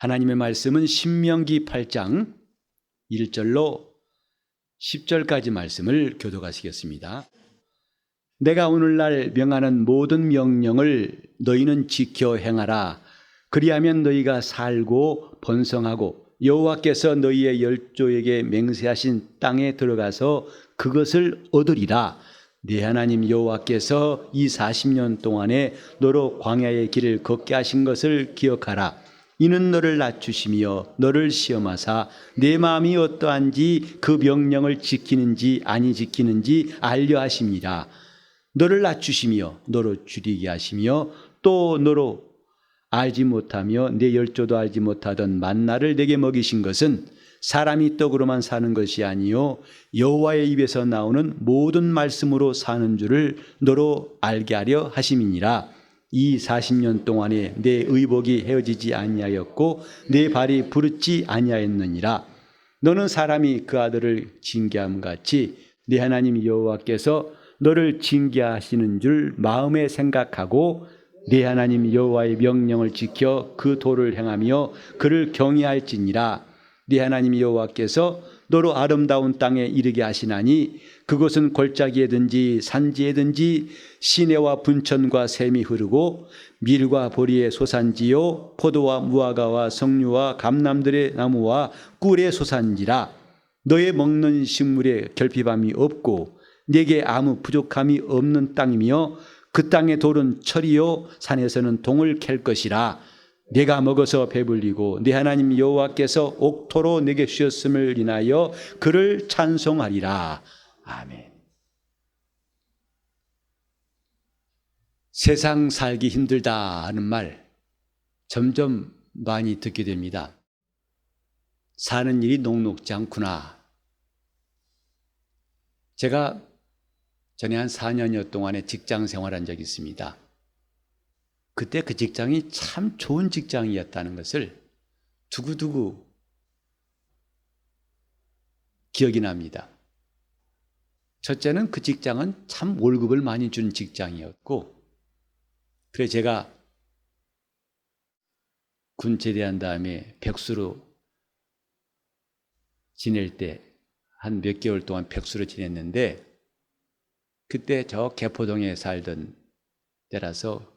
하나님의 말씀은 신명기 8장 1절로 10절까지 말씀을 교독하시겠습니다. 내가 오늘날 명하는 모든 명령을 너희는 지켜 행하라. 그리하면 너희가 살고 번성하고 여호와께서 너희의 열조에게 맹세하신 땅에 들어가서 그것을 얻으리라. 네 하나님 여호와께서 이 40년 동안에 너로 광야의 길을 걷게 하신 것을 기억하라. 이는 너를 낮추시며 너를 시험하사 내 마음이 어떠한지 그 명령을 지키는지 아니 지키는지 알려 하심이라. 너를 낮추시며 너로 줄이게 하시며 또 너로 알지 못하며 내 열조도 알지 못하던 만나를 내게 먹이신 것은 사람이 떡으로만 사는 것이 아니요 여호와의 입에서 나오는 모든 말씀으로 사는 줄을 너로 알게 하려 하심이니라. 이 40년 동안에 내 의복이 헤어지지 아니하였고 내 발이 부르지 아니하였느니라. 너는 사람이 그 아들을 징계함 같이 네 하나님 여호와께서 너를 징계하시는 줄 마음에 생각하고 네 하나님 여호와의 명령을 지켜 그 도를 행하며 그를 경외할지니라. 네 하나님 여호와께서 너로 아름다운 땅에 이르게 하시나니 그곳은 골짜기에든지 산지에든지 시내와 분천과 샘이 흐르고 밀과 보리의 소산지요 포도와 무화과와 석류와 감람들의 나무와 꿀의 소산지라. 너의 먹는 식물에 결핍함이 없고 네게 아무 부족함이 없는 땅이며 그 땅의 돌은 철이요 산에서는 동을 캘 것이라. 내가 먹어서 배불리고 네 하나님 여호와께서 옥토로 내게 주셨음을 인하여 그를 찬송하리라. 아멘. 세상 살기 힘들다 하는 말 점점 많이 듣게 됩니다. 사는 일이 녹록지 않구나. 제가 전에 한 4년여 동안의 직장 생활한 적이 있습니다. 그때 그 직장이 참 좋은 직장이었다는 것을 두고두고 기억이 납니다. 첫째는 그 직장은 참 월급을 많이 주는 직장이었고, 그래서 제가 군 제대한 다음에 백수로 지낼 때 한 몇 개월 동안 백수로 지냈는데, 그때 저 개포동에 살던 때라서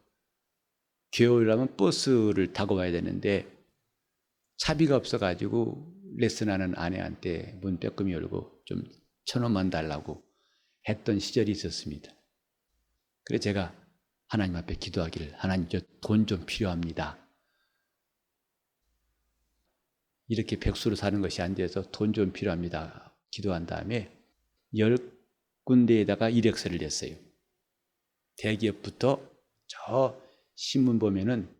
겨울이라면 버스를 타고 와야 되는데 차비가 없어가지고 레슨하는 아내한테 문 빼꼼히 열고 좀 1,000원만 달라고 했던 시절이 있었습니다. 그래서 제가 하나님 앞에 기도하기를, 하나님 저 돈 좀 필요합니다. 이렇게 백수로 사는 것이 안 돼서 돈 좀 필요합니다. 기도한 다음에 10군데에다가 이력서를 냈어요. 대기업부터 저 신문 보면은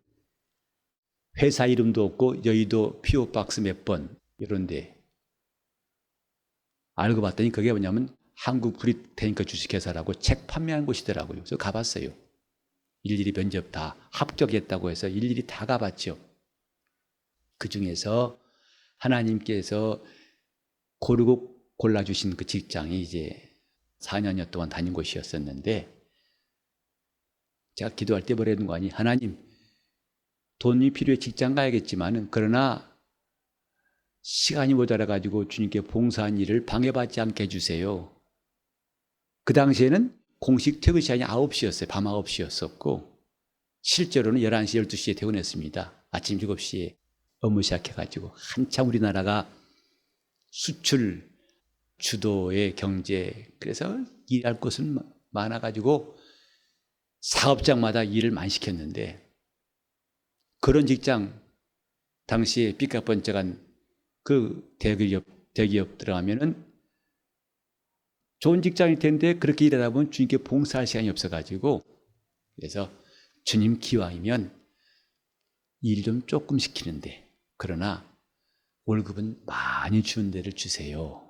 회사 이름도 없고 여의도 PO 박스 몇 번 이런데, 알고 봤더니 그게 뭐냐면 한국 브리테니커 주식회사라고 책 판매하는 곳이더라고요. 그래서 가봤어요. 일일이 면접 다 합격했다고 해서 일일이 다 가봤죠. 그 중에서 하나님께서 고르고 골라주신 그 직장이 이제 4년여 동안 다닌 곳이었었는데, 제가 기도할 때 뭐라는 거 아니, 하나님 돈이 필요해 직장 가야겠지만은 그러나 시간이 모자라가지고 주님께 봉사한 일을 방해받지 않게 해주세요. 그 당시에는 공식 퇴근 시간이 9시였어요. 밤 9시였었고 실제로는 11시, 12시에 퇴근했습니다. 아침 7시에 업무 시작해가지고 한참 우리나라가 수출 주도의 경제, 그래서 일할 곳은 많아가지고 사업장마다 일을 많이 시켰는데, 그런 직장 당시에 삐까뻔쩍한 그 대기업 들어가면은 좋은 직장일 텐데 그렇게 일하다 보면 주님께 봉사할 시간이 없어가지고, 그래서 주님 기왕이면 일 좀 조금 시키는데 그러나 월급은 많이 주는 데를 주세요.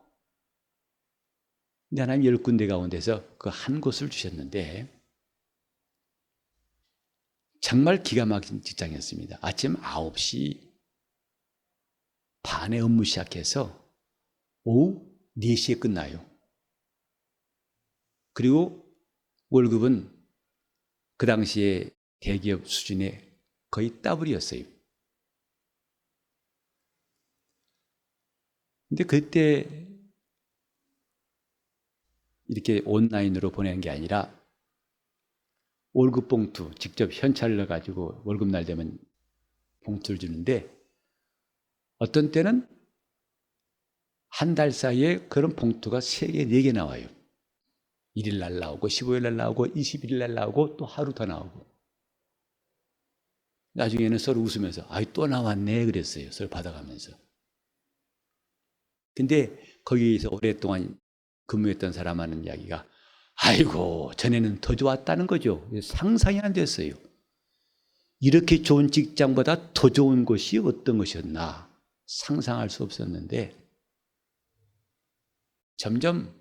근데 하나님 10군데 가운데서 그 한 곳을 주셨는데 정말 기가 막힌 직장이었습니다. 아침 9시 반에 업무 시작해서 오후 4시에 끝나요. 그리고 월급은 그 당시에 대기업 수준의 거의 더블이었어요. 근데 그때 이렇게 온라인으로 보내는 게 아니라 월급 봉투 직접 현찰을 넣어가지고 월급날 되면 봉투를 주는데, 어떤 때는 한 달 사이에 그런 봉투가 3개, 4개 나와요. 1일 날 나오고 15일 날 나오고 21일 날 나오고 또 하루 더 나오고. 나중에는 서로 웃으면서 아이 또 나왔네 그랬어요. 서로 받아가면서. 근데 거기에서 오랫동안 근무했던 사람 하는 이야기가, 아이고 전에는 더 좋았다는 거죠. 상상이 안 됐어요. 이렇게 좋은 직장보다 더 좋은 곳이 어떤 것이었나 상상할 수 없었는데, 점점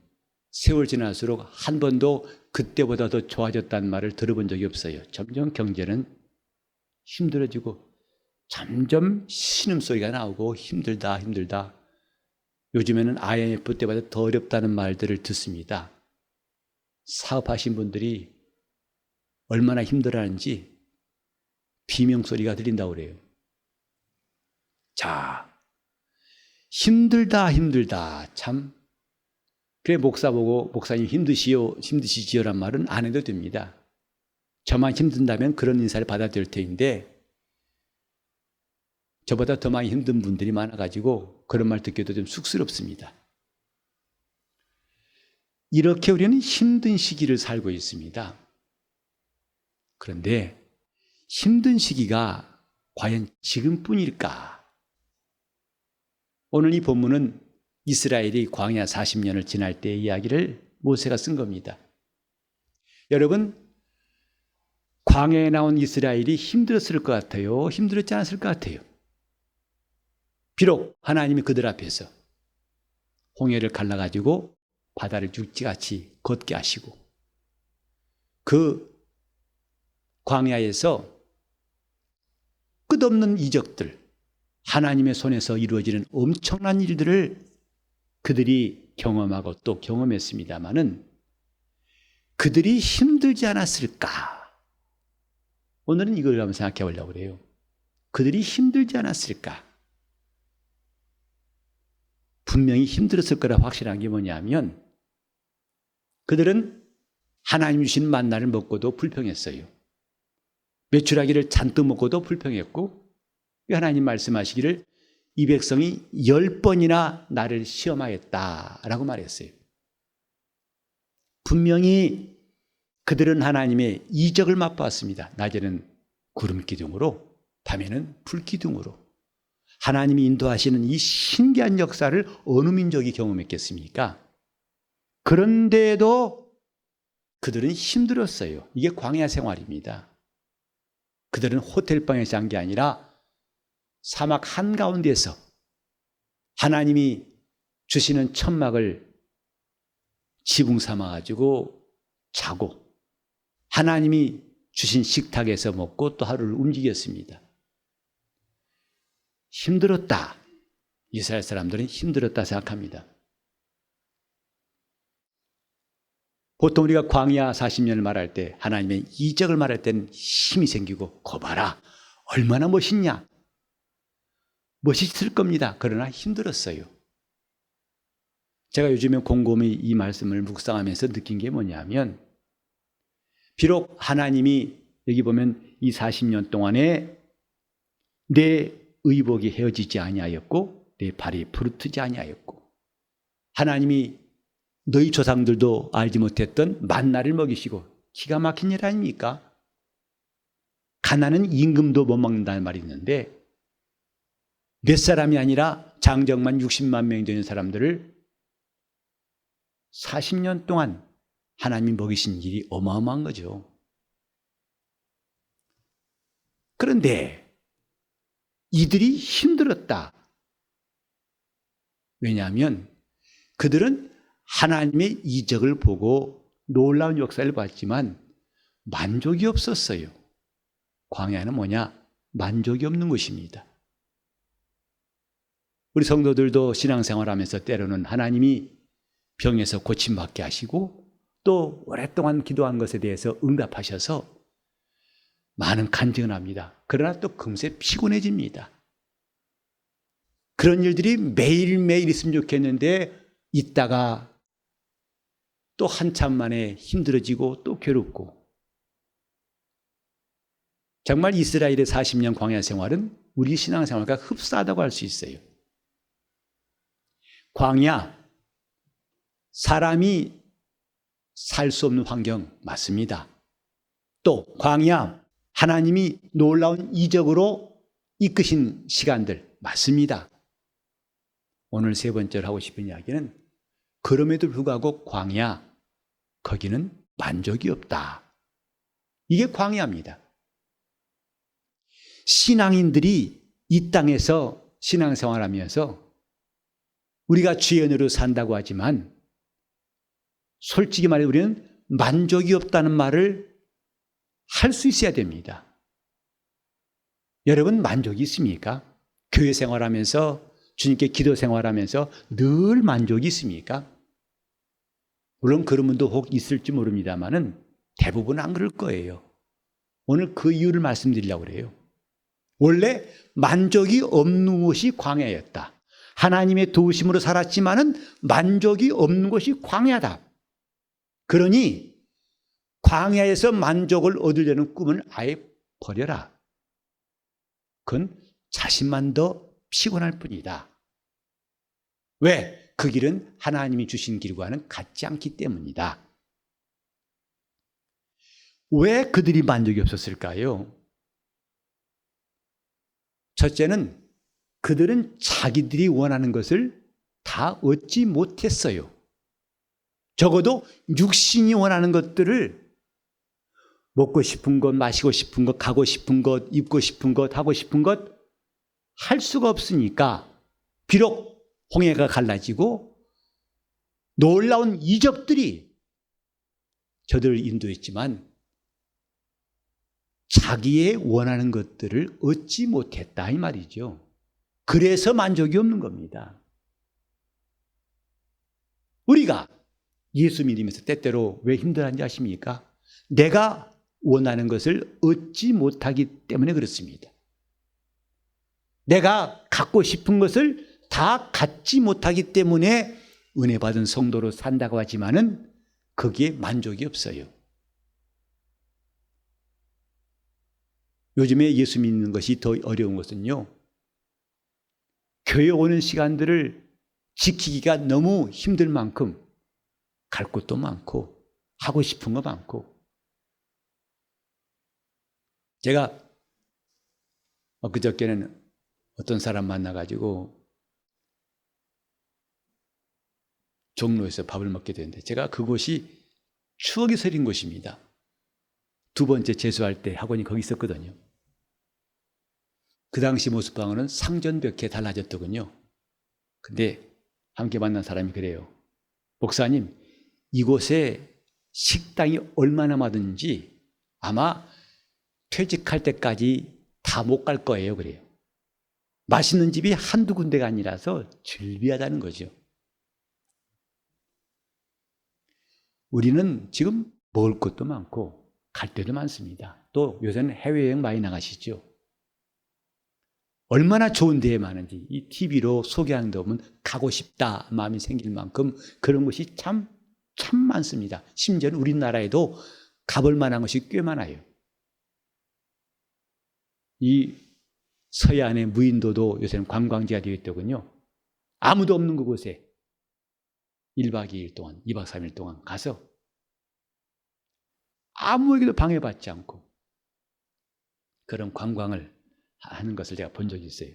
세월 지날수록 한 번도 그때보다 더 좋아졌다는 말을 들어본 적이 없어요. 점점 경제는 힘들어지고 점점 신음소리가 나오고 힘들다 힘들다. 요즘에는 IMF 때보다 더 어렵다는 말들을 듣습니다. 사업하신 분들이 얼마나 힘들어하는지 비명소리가 들린다고 그래요. 자, 힘들다 힘들다 참. 그래 목사 보고 목사님 힘드시지요란 말은 안 해도 됩니다. 저만 힘든다면 그런 인사를 받아들일 테인데, 저보다 더 많이 힘든 분들이 많아가지고 그런 말 듣기도 좀 쑥스럽습니다. 이렇게 우리는 힘든 시기를 살고 있습니다. 그런데 힘든 시기가 과연 지금뿐일까? 오늘 이 본문은 이스라엘이 광야 40년을 지날 때의 이야기를 모세가 쓴 겁니다. 여러분, 광야에 나온 이스라엘이 힘들었을 것 같아요? 힘들었지 않았을 것 같아요? 비록 하나님이 그들 앞에서 홍해를 갈라가지고 바다를 육지같이 걷게 하시고, 그 광야에서 끝없는 이적들, 하나님의 손에서 이루어지는 엄청난 일들을 그들이 경험하고 또 경험했습니다마는 그들이 힘들지 않았을까? 오늘은 이걸 한번 생각해 보려고 그래요. 그들이 힘들지 않았을까? 분명히 힘들었을 거라 확실한 게 뭐냐면, 그들은 하나님 주신 만나를 먹고도 불평했어요. 메추라기를 잔뜩 먹고도 불평했고, 하나님 말씀하시기를 이 백성이 10번이나 나를 시험하였다라고 말했어요. 분명히 그들은 하나님의 이적을 맛보았습니다. 낮에는 구름 기둥으로, 밤에는 불 기둥으로. 하나님이 인도하시는 이 신기한 역사를 어느 민족이 경험했겠습니까? 그런데도 그들은 힘들었어요. 이게 광야 생활입니다. 그들은 호텔방에서 잔 게 아니라 사막 한가운데서 하나님이 주시는 천막을 지붕 삼아가지고 자고, 하나님이 주신 식탁에서 먹고 또 하루를 움직였습니다. 힘들었다. 이스라엘 사람들은 힘들었다 생각합니다. 보통 우리가 광야 40년을 말할 때, 하나님의 이적을 말할 때는 힘이 생기고, 거 봐라 얼마나 멋있냐, 멋있을 겁니다. 그러나 힘들었어요. 제가 요즘에 곰곰이 이 말씀을 묵상하면서 느낀 게 뭐냐면, 비록 하나님이 여기 보면 이 40년 동안에 내 의복이 헤어지지 아니하였고 내 발이 부르트지 아니하였고, 하나님이 너희 조상들도 알지 못했던 만나를 먹이시고, 기가 막힌 일 아닙니까? 가난한 임금도 못 먹는다는 말이 있는데, 몇 사람이 아니라 장정만 60만 명이 되는 사람들을 40년 동안 하나님이 먹이신 일이 어마어마한 거죠. 그런데 이들이 힘들었다. 왜냐하면 그들은 하나님의 이적을 보고 놀라운 역사를 봤지만 만족이 없었어요. 광야는 뭐냐? 만족이 없는 것입니다. 우리 성도들도 신앙생활하면서 때로는 하나님이 병에서 고침받게 하시고 또 오랫동안 기도한 것에 대해서 응답하셔서 많은 간증을 합니다. 그러나 또 금세 피곤해집니다. 그런 일들이 매일매일 있으면 좋겠는데 있다가 또 한참 만에 힘들어지고 또 괴롭고. 정말 이스라엘의 40년 광야 생활은 우리 신앙생활과 흡사하다고 할 수 있어요. 광야, 사람이 살 수 없는 환경 맞습니다. 또 광야, 하나님이 놀라운 이적으로 이끄신 시간들 맞습니다. 오늘 세 번째로 하고 싶은 이야기는 그럼에도 불구하고 광야, 거기는 만족이 없다. 이게 광야입니다. 신앙인들이 이 땅에서 신앙생활하면서 우리가 주의 은혜로 산다고 하지만 솔직히 말해 우리는 만족이 없다는 말을 할 수 있어야 됩니다. 여러분 만족이 있습니까? 교회 생활하면서 주님께 기도 생활하면서 늘 만족이 있습니까? 물론 그런 분도 혹 있을지 모릅니다만은 대부분 안 그럴 거예요. 오늘 그 이유를 말씀드리려고 그래요. 원래 만족이 없는 것이 광야였다. 하나님의 도우심으로 살았지만은 만족이 없는 것이 광야다. 그러니 광야에서 만족을 얻으려는 꿈을 아예 버려라. 그건 자신만 더 피곤할 뿐이다. 왜? 그 길은 하나님이 주신 길과는 같지 않기 때문이다. 왜 그들이 만족이 없었을까요? 첫째는 그들은 자기들이 원하는 것을 다 얻지 못했어요. 적어도 육신이 원하는 것들을 먹고 싶은 것, 마시고 싶은 것, 가고 싶은 것, 입고 싶은 것, 하고 싶은 것 할 수가 없으니까 비록 홍해가 갈라지고 놀라운 이적들이 저들을 인도했지만 자기의 원하는 것들을 얻지 못했다 이 말이죠. 그래서 만족이 없는 겁니다. 우리가 예수 믿으면서 때때로 왜 힘들어하는지 아십니까? 내가 원하는 것을 얻지 못하기 때문에 그렇습니다. 내가 갖고 싶은 것을 다 갖지 못하기 때문에 은혜 받은 성도로 산다고 하지만은 거기에 만족이 없어요. 요즘에 예수 믿는 것이 더 어려운 것은요, 교회 오는 시간들을 지키기가 너무 힘들 만큼 갈 곳도 많고 하고 싶은 거 많고. 제가 엊그저께는 어떤 사람 만나가지고 종로에서 밥을 먹게 되는데 제가 그곳이 추억이 서린 곳입니다. 두 번째 재수할 때 학원이 거기 있었거든요. 그 당시 모습방은 상전벽해 달라졌더군요. 근데 함께 만난 사람이 그래요. 목사님, 이곳에 식당이 얼마나 많은지 아마 퇴직할 때까지 다 못 갈 거예요. 그래요. 맛있는 집이 한두 군데가 아니라서 즐비하다는 거죠. 우리는 지금 먹을 것도 많고 갈 데도 많습니다. 또 요새는 해외여행 많이 나가시죠. 얼마나 좋은 데에 많은지 이 TV로 소개하는 데 보면 가고 싶다 마음이 생길 만큼 그런 것이 참 많습니다. 심지어는 우리나라에도 가볼 만한 것이 꽤 많아요. 이 서해안의 무인도도 요새는 관광지가 되어 있더군요. 아무도 없는 그곳에 1박 2일 동안, 2박 3일 동안 가서 아무에게도 방해받지 않고 그런 관광을 하는 것을 제가 본 적이 있어요.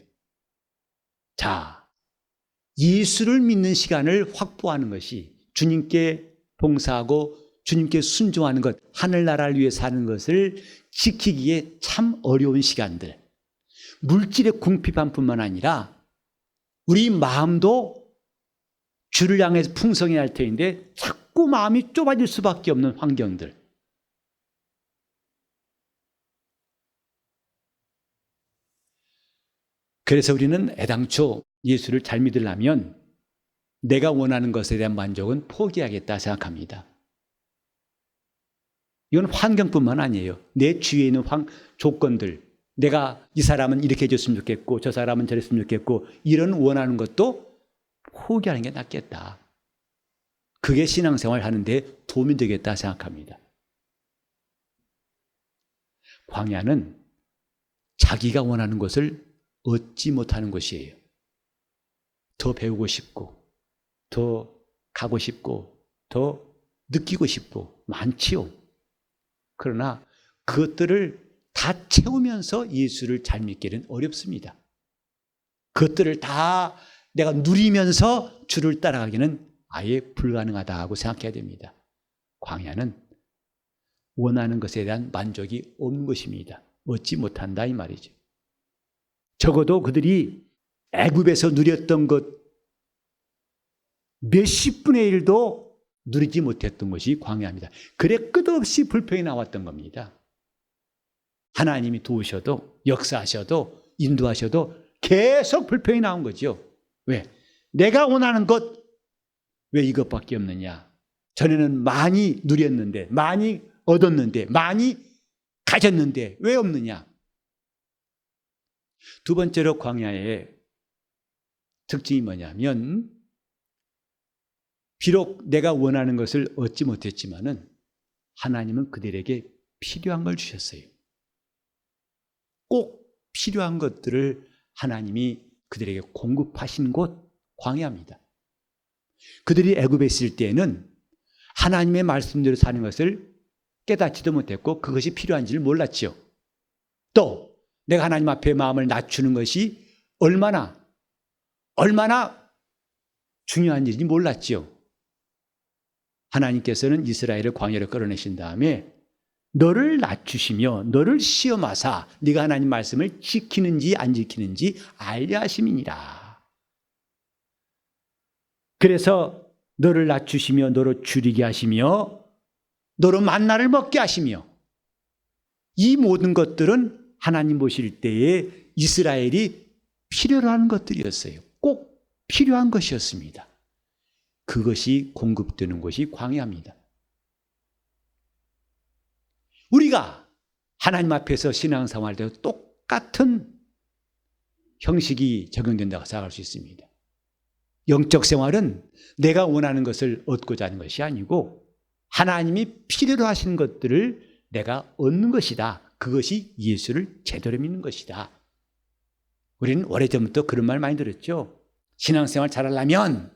자, 예수를 믿는 시간을 확보하는 것이 주님께 봉사하고 주님께 순종하는 것, 하늘나라를 위해 사는 것을 지키기에 참 어려운 시간들. 물질의 궁핍함뿐만 아니라 우리 마음도 주를 향해서 풍성해야 할 터인데 자꾸 마음이 좁아질 수밖에 없는 환경들. 그래서 우리는 애당초 예수를 잘 믿으려면 내가 원하는 것에 대한 만족은 포기하겠다 생각합니다. 이건 환경뿐만 아니에요. 내 주위에 있는 조건들, 내가 이 사람은 이렇게 해줬으면 좋겠고 저 사람은 저랬으면 좋겠고 이런 원하는 것도 포기하는 게 낫겠다. 그게 신앙생활 하는데 도움이 되겠다 생각합니다. 광야는 자기가 원하는 것을 얻지 못하는 것이에요. 더 배우고 싶고 더 가고 싶고 더 느끼고 싶고 많지요. 그러나 그것들을 다 채우면서 예수를 잘 믿기는 어렵습니다. 그것들을 다 내가 누리면서 주를 따라가기는 아예 불가능하다고 생각해야 됩니다. 광야는 원하는 것에 대한 만족이 없는 것입니다. 얻지 못한다 이 말이죠. 적어도 그들이 애굽에서 누렸던 것 몇십 분의 일도 누리지 못했던 것이 광야입니다. 그래 끝없이 불평이 나왔던 겁니다. 하나님이 도우셔도 역사하셔도 인도하셔도 계속 불평이 나온 거죠. 왜? 내가 원하는 것 왜 이것밖에 없느냐? 전에는 많이 누렸는데 많이 얻었는데 많이 가졌는데 왜 없느냐? 두 번째로 광야의 특징이 뭐냐면 비록 내가 원하는 것을 얻지 못했지만은 하나님은 그들에게 필요한 걸 주셨어요. 꼭 필요한 것들을 하나님이 그들에게 공급하신 곳 광야입니다. 그들이 애굽에 있을 때에는 하나님의 말씀대로 사는 것을 깨닫지도 못했고 그것이 필요한지를 몰랐지요. 또 내가 하나님 앞에 마음을 낮추는 것이 얼마나 중요한 일인지 몰랐지요. 하나님께서는 이스라엘을 광야로 끌어내신 다음에 너를 낮추시며 너를 시험하사 네가 하나님 말씀을 지키는지 안 지키는지 알려 하심이니라. 그래서 너를 낮추시며 너로 줄이게 하시며 너로 만나를 먹게 하시며 이 모든 것들은 하나님 보실 때에 이스라엘이 필요로 하는 것들이었어요. 꼭 필요한 것이었습니다. 그것이 공급되는 것이 광야입니다. 우리가 하나님 앞에서 신앙생활 할 때 똑같은 형식이 적용된다고 생각할 수 있습니다. 영적 생활은 내가 원하는 것을 얻고자 하는 것이 아니고 하나님이 필요로 하시는 것들을 내가 얻는 것이다. 그것이 예수를 제대로 믿는 것이다. 우리는 오래전부터 그런 말 많이 들었죠. 신앙생활 잘하려면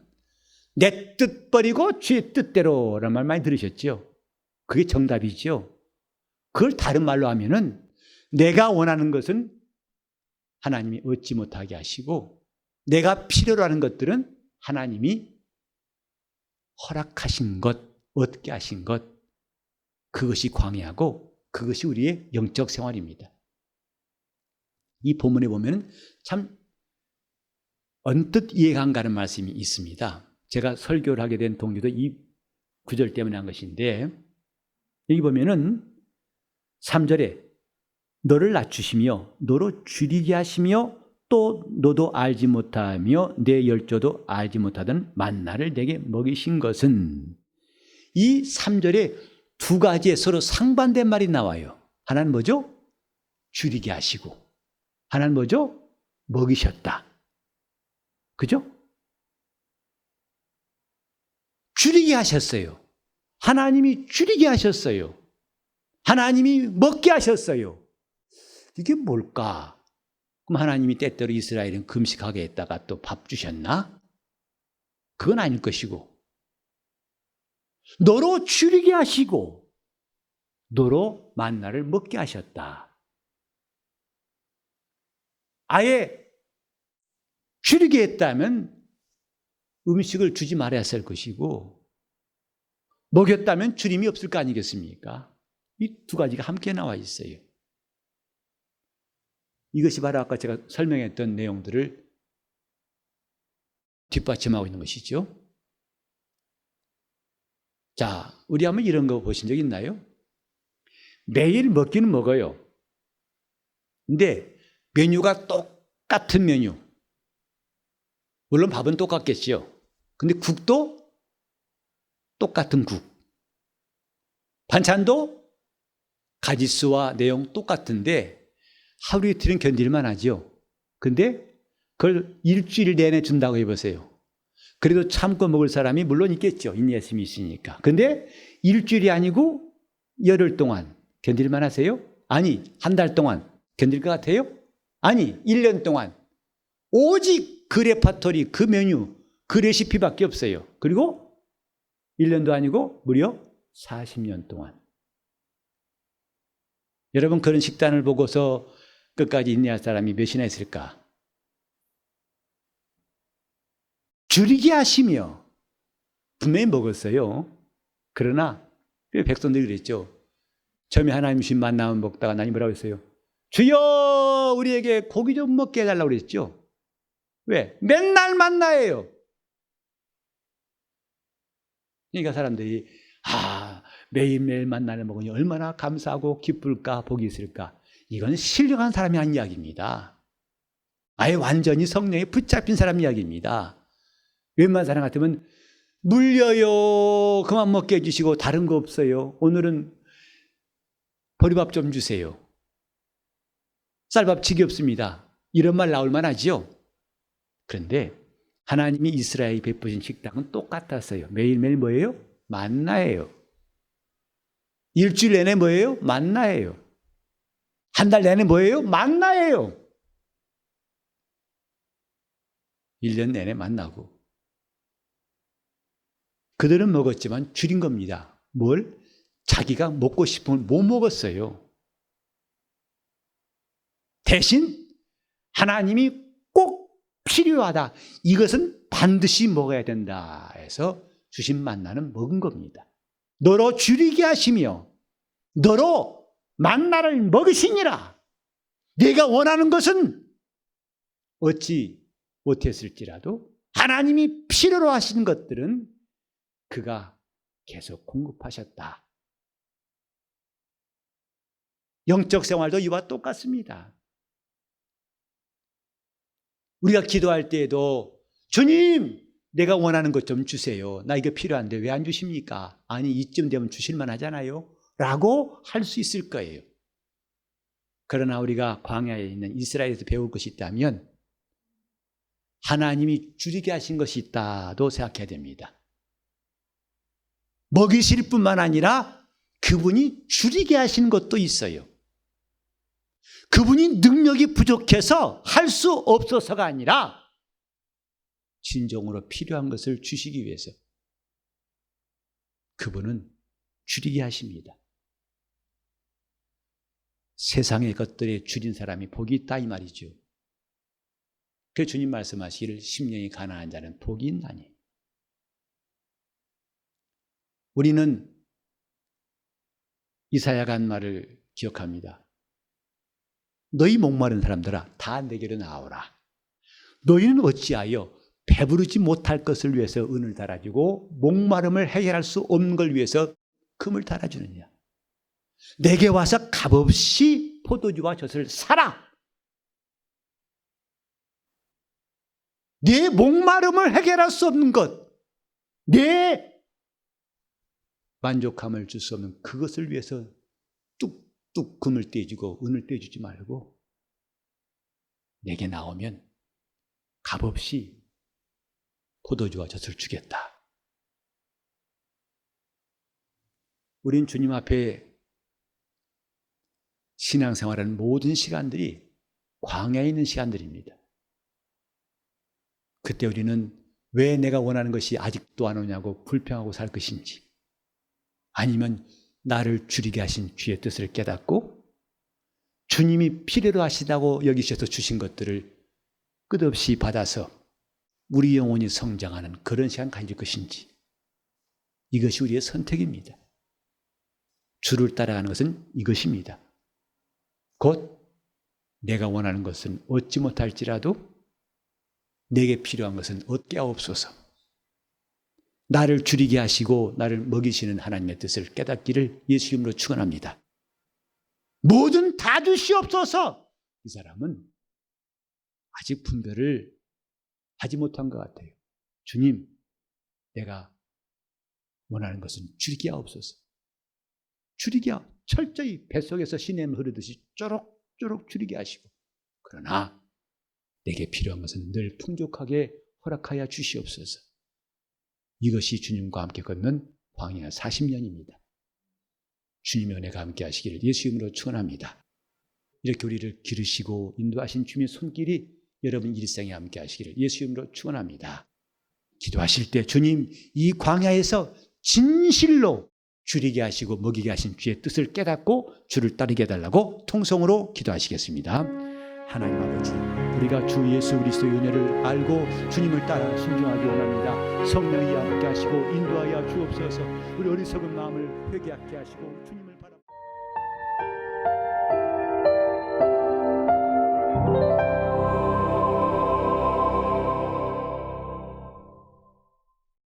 내 뜻 버리고 주의 뜻대로 라는 말 많이 들으셨죠. 그게 정답이죠. 그걸 다른 말로 하면은 내가 원하는 것은 하나님이 얻지 못하게 하시고 내가 필요로 하는 것들은 하나님이 허락하신 것, 얻게 하신 것, 그것이 광야고 그것이 우리의 영적 생활입니다. 이 본문에 보면 참 언뜻 이해가 안 가는 말씀이 있습니다. 제가 설교를 하게 된 동기도 이 구절 때문에 한 것인데 여기 보면은 3절에 너를 낮추시며 너로 줄이게 하시며 또 너도 알지 못하며 내 열조도 알지 못하던 만나를 내게 먹이신 것은 이 3절에 두 가지의 서로 상반된 말이 나와요. 하나는 뭐죠? 줄이게 하시고 하나는 뭐죠? 먹이셨다. 그죠? 줄이게 하셨어요. 하나님이 줄이게 하셨어요. 하나님이 먹게 하셨어요. 이게 뭘까? 그럼 하나님이 때때로 이스라엘은 금식하게 했다가 또 밥 주셨나? 그건 아닐 것이고 너로 줄이게 하시고 너로 만나를 먹게 하셨다. 아예 줄이게 했다면 음식을 주지 말아야 할 것이고 먹였다면 줄임이 없을 거 아니겠습니까? 이 두 가지가 함께 나와 있어요. 이것이 바로 아까 제가 설명했던 내용들을 뒷받침하고 있는 것이죠. 자, 우리 한번 이런 거 보신 적 있나요? 매일 먹기는 먹어요. 근데 메뉴가 똑같은 메뉴. 물론 밥은 똑같겠죠. 근데 국도 똑같은 국. 반찬도 가짓수와 내용 똑같은데 하루 이틀은 견딜만 하죠. 근데 그걸 일주일 내내 준다고 해보세요. 그래도 참고 먹을 사람이 물론 있겠죠. 인내심이 있으니까. 근데 일주일이 아니고 열흘 동안 견딜만 하세요? 아니, 한 달 동안 견딜 것 같아요? 아니, 1년 동안. 오직 그 레파토리, 그 메뉴, 그 레시피밖에 없어요. 그리고 1년도 아니고 무려 40년 동안. 여러분, 그런 식단을 보고서 끝까지 인내할 사람이 몇이나 있을까? 줄이게 하시며 분명히 먹었어요. 그러나 백성들이 그랬죠. 처음에 하나님 주신 만나면 먹다가 하나님 뭐라고 했어요? 주여 우리에게 고기 좀 먹게 해달라고 그랬죠. 왜? 맨날 만나예요. 그러니까 사람들이 매일매일 만나를 먹으니 얼마나 감사하고 기쁠까, 복이 있을까. 이건 신령한 사람이 한 이야기입니다. 아예 완전히 성령에 붙잡힌 사람 이야기입니다. 웬만한 사람 같으면 물려요, 그만 먹게 해주시고 다른 거 없어요, 오늘은 보리밥 좀 주세요, 쌀밥 지겹습니다, 이런 말 나올 만하죠. 그런데 하나님이 이스라엘이 베푸신 식당은 똑같았어요. 매일매일 뭐예요? 만나예요. 일주일 내내 뭐예요? 만나예요. 한 달 내내 뭐예요? 만나예요. 1년 내내 만나고. 그들은 먹었지만 줄인 겁니다. 뭘? 자기가 먹고 싶은 걸 못 먹었어요. 대신 하나님이 꼭 필요하다, 이것은 반드시 먹어야 된다 해서 주신 만나는 먹은 겁니다. 너로 줄이게 하시며 너로 만나를 먹으시니라. 내가 원하는 것은 얻지 못했을지라도 하나님이 필요로 하신 것들은 그가 계속 공급하셨다. 영적 생활도 이와 똑같습니다. 우리가 기도할 때에도 주님, 내가 원하는 것 좀 주세요. 나 이거 필요한데 왜 안 주십니까? 아니, 이쯤 되면 주실만 하잖아요 라고 할 수 있을 거예요. 그러나 우리가 광야에 있는 이스라엘에서 배울 것이 있다면 하나님이 줄이게 하신 것이 있다도 생각해야 됩니다. 먹이실 뿐만 아니라 그분이 줄이게 하신 것도 있어요. 그분이 능력이 부족해서 할 수 없어서가 아니라 진정으로 필요한 것을 주시기 위해서 그분은 줄이게 하십니다. 세상의 것들에 줄인 사람이 복이 있다 이 말이죠. 그 주님 말씀하시기를 심령이 가난한 자는 복이 있나니. 우리는 이사야가 한 말을 기억합니다. 너희 목마른 사람들아 다 내게로 나오라. 너희는 어찌하여 배부르지 못할 것을 위해서 은을 달아주고 목마름을 해결할 수 없는 걸 위해서 금을 달아주느냐. 내게 와서 값없이 포도주와 젖을 사라. 내 목마름을 해결할 수 없는 것, 내 만족함을 줄 수 없는 그것을 위해서 뚝뚝 금을 떼주고 은을 떼주지 말고 내게 나오면 값없이 포도주와 젖을 주겠다. 우린 주님 앞에 신앙생활하는 모든 시간들이 광야에 있는 시간들입니다. 그때 우리는 왜 내가 원하는 것이 아직도 안 오냐고 불평하고 살 것인지, 아니면 나를 줄이게 하신 주의 뜻을 깨닫고 주님이 필요로 하시다고 여기셔서 주신 것들을 끝없이 받아서 우리 영혼이 성장하는 그런 시간 가질 것인지, 이것이 우리의 선택입니다. 주를 따라가는 것은 이것입니다. 곧 내가 원하는 것은 얻지 못할지라도 내게 필요한 것은 얻게 하옵소서. 나를 줄이게 하시고 나를 먹이시는 하나님의 뜻을 깨닫기를 예수 이름으로 축원합니다. 뭐든 다 주시옵소서. 이 사람은 아직 분별을 하지 못한 것 같아요. 주님, 내가 원하는 것은 줄이게 하옵소서. 줄이게 하옵소서. 철저히 뱃속에서 시냇물 흐르듯이 쪼록 좁도록 줄이게 하시고 그러나 내게 필요한 것은 늘 풍족하게 허락하여 주시옵소서. 이것이 주님과 함께 걷는 광야 40년입니다. 주님의 은혜가 함께 하시기를 예수 이름으로 축원합니다. 이렇게 우리를 기르시고 인도하신 주님의 손길이 여러분 일생에 함께 하시기를 예수 이름으로 축원합니다. 기도하실 때 주님 이 광야에서 진실로 줄이게 하시고 먹이게 하신 주의 뜻을 깨닫고 주를 따르게 해달라고 통성으로 기도하시겠습니다. 하나님 아버지, 우리가 주 예수 그리스도의 은혜를 알고 주님을 따라 순종하기 원합니다. 성령이 함께 하시고 인도하여 주옵소서. 우리 어리석은 마음을 회개하게 하시고 주님을